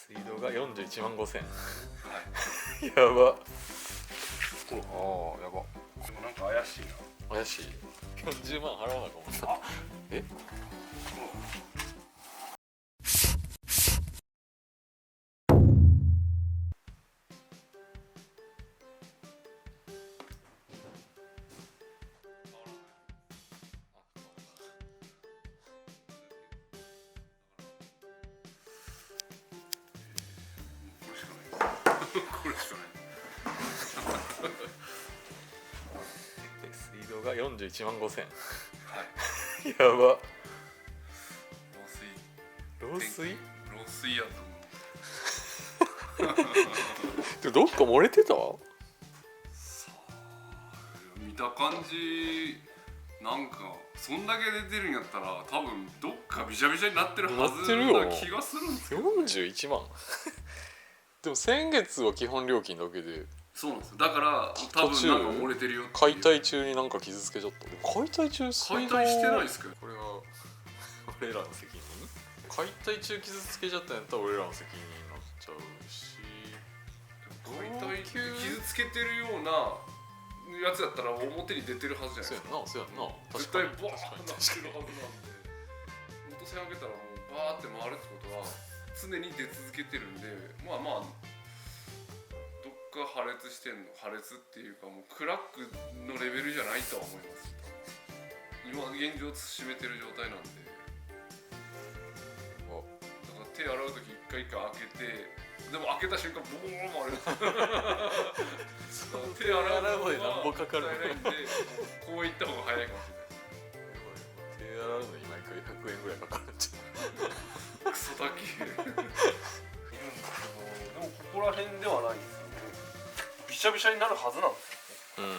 水道が41万5000。はい。やば。ああ、やば。でもなんか怪しいな。怪しい。40万払わなかもな。え？これしかない。水道が41万5000。はい。やば。漏水。漏水？漏水やと思う。でどっか漏れてた？さあ、見た感じなんかそんだけ出てるんやったら多分どっかびしゃびしゃになってるはずな気がするんですけど、ね、41万でも先月は基本料金だけで。そうなんですよ。だから多分なんか漏れてるよっていう。解体中になんか傷つけちゃった。解体中解体してないですけど、これは俺らの責任。解体中傷つけちゃったんやったら俺らの責任になっちゃうし、解体傷つけてるようなやつやったら表に出てるはずじゃないですか。そうやんな絶対バーッとなってるはずなんで、元栓開けたらもうバーって回るってことは常に出続けてるんで、まあどっか破裂してんの、破裂っていうかもうクラックのレベルじゃないとは思います。今現状閉めてる状態なんで、だから手洗う時一回一回開けて、でも開けた瞬間ボコボコ回る。手洗うのに何ぼかかるの？こういった方が早いかもしれない。手洗うのに毎回100円ぐらいかかるんじゃん。クソだけ。いるんだけど、でもここら辺ではないんですよね。びしゃびしゃになるはずなんですよね。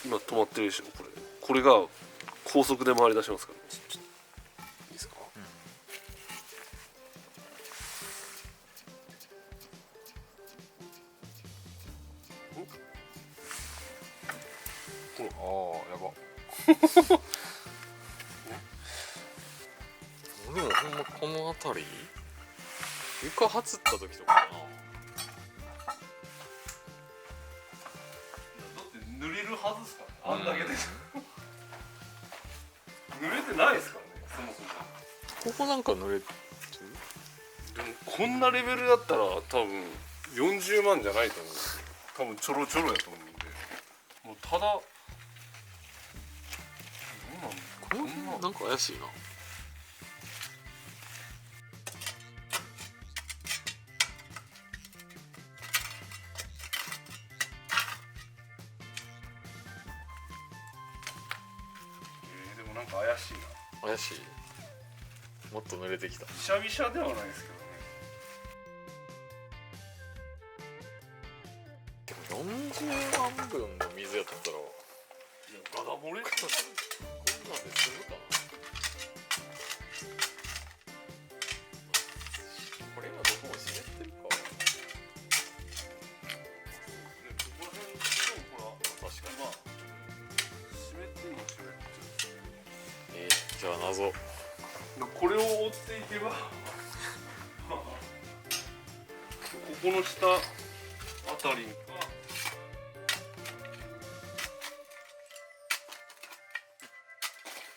今止まってるでしょ。これが高速で回り出しますから、ね、いいですか、ああ、やば。でもほんまこの辺り床初った時とかかな。だって濡れるはずですからね、あんだけで。濡れてないですからね、そもそも。ここなんか濡れてる？でもこんなレベルだったら多分40万じゃないと思うんですよ。多分ちょろちょろやと思うんで、もうただどうなんだこの辺なんか怪しいな。でもなんか怪しいな。怪しい。もっと濡れてきた。びしゃびしゃではないですけどね。でも40万分の水やったらガダ漏れ？こんなんで済むかな。これはどこも湿ってるか。ここら辺ほら確かに湿ってんの湿ってる。じゃあ謎。これを追っていけばここの下あたりが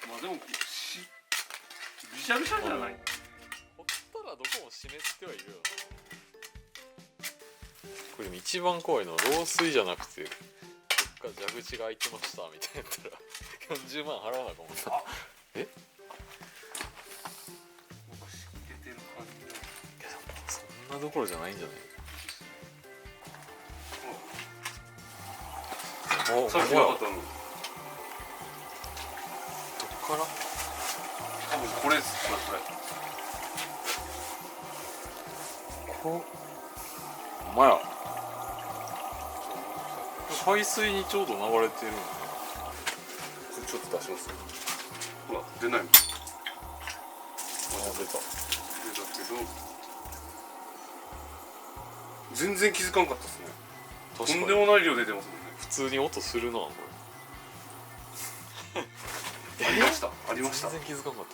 まあでもびしゃびしゃじゃない。掘ったらどこも湿ってはいるよな。これ一番怖いのは漏水じゃなくてどっか蛇口が開いてましたみたいなやったら40万払わなかもな。え？そんなどころじゃないんじゃない？お、さっきなかったの。どっから？多分これですよ、これ。ほんまや。排水にちょうど流れてるんで。これちょっと出しますよ。ほら出ないもん。出た。出たけど全然気づかんかったですね。とんでもない量出てますもんね。普通に音するなこれ。ありましたありました。全然気づかなかった。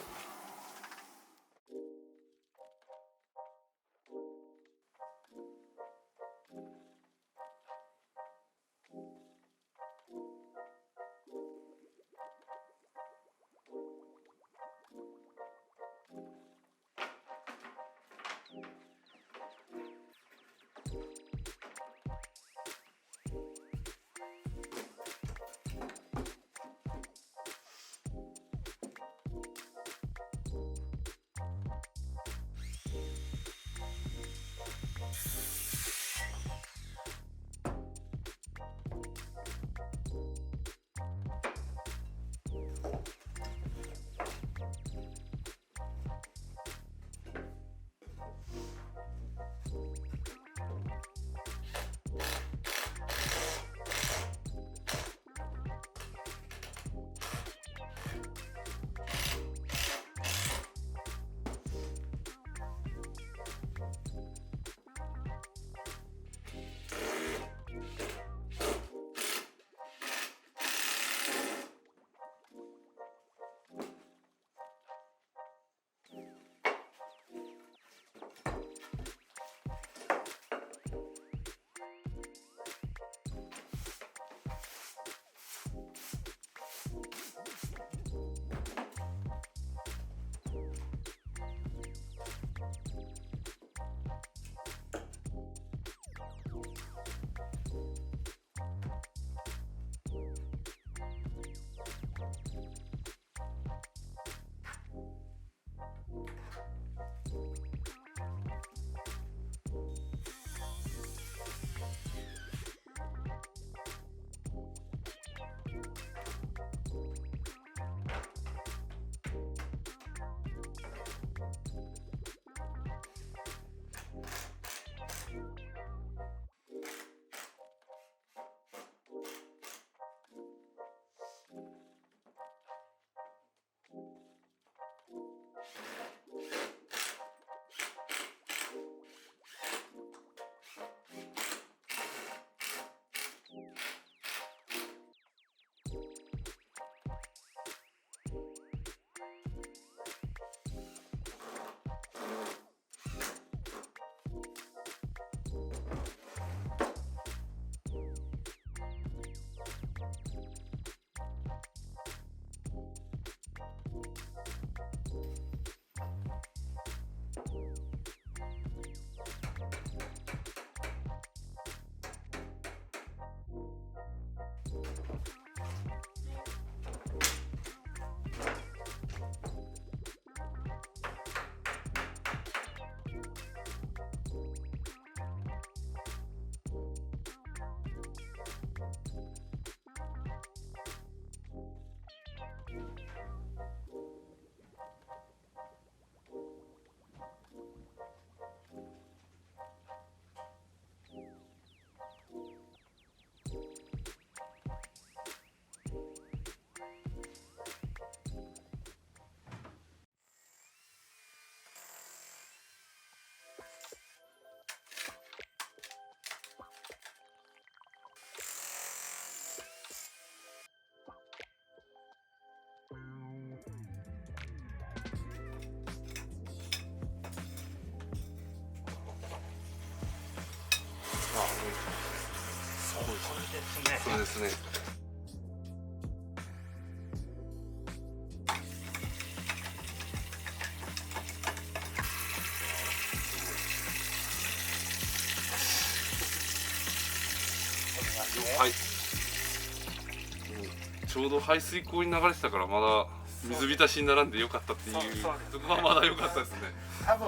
そうですね。はい、ちょうど排水溝に流れてたからまだ水浸しにならんでよかったっていう、そこはまだ良かったですね。多分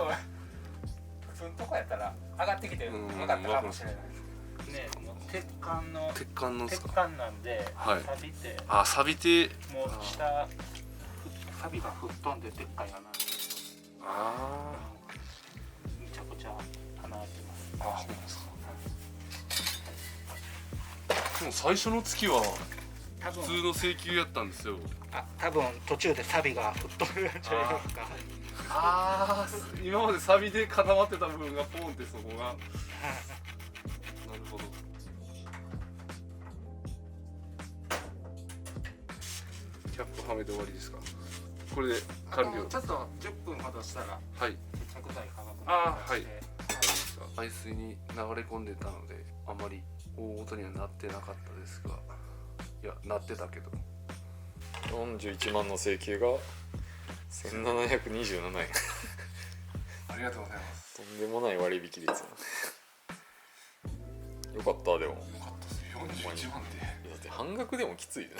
普通のとこやったら上がってきてよかったかもしれないね。もう鉄管の鉄管なんで、はい、錆びて、あ、錆びて、もう下錆びが吹っ飛んででっかい穴に、あめちゃくちゃ穴開いてます。あ、そうですか。でも最初の月は普通の請求やったんですよ。あ、多分途中で錆が吹っ飛ぶんじゃないですか。ああ、今まで錆で固まってた部分がポンってそこがなるほど。キキャップはめて終わりですか。これで完了。ちょっと10分ほどしたらはい。接着剤乾くのあーはいで排水に流れ込んでたのであまり大音にはなってなかったですが、いやなってたけど。41万の請求が1727円ありがとうございます。とんでもない割引率よかったでもよかったです。41万で。だって半額でもきついよね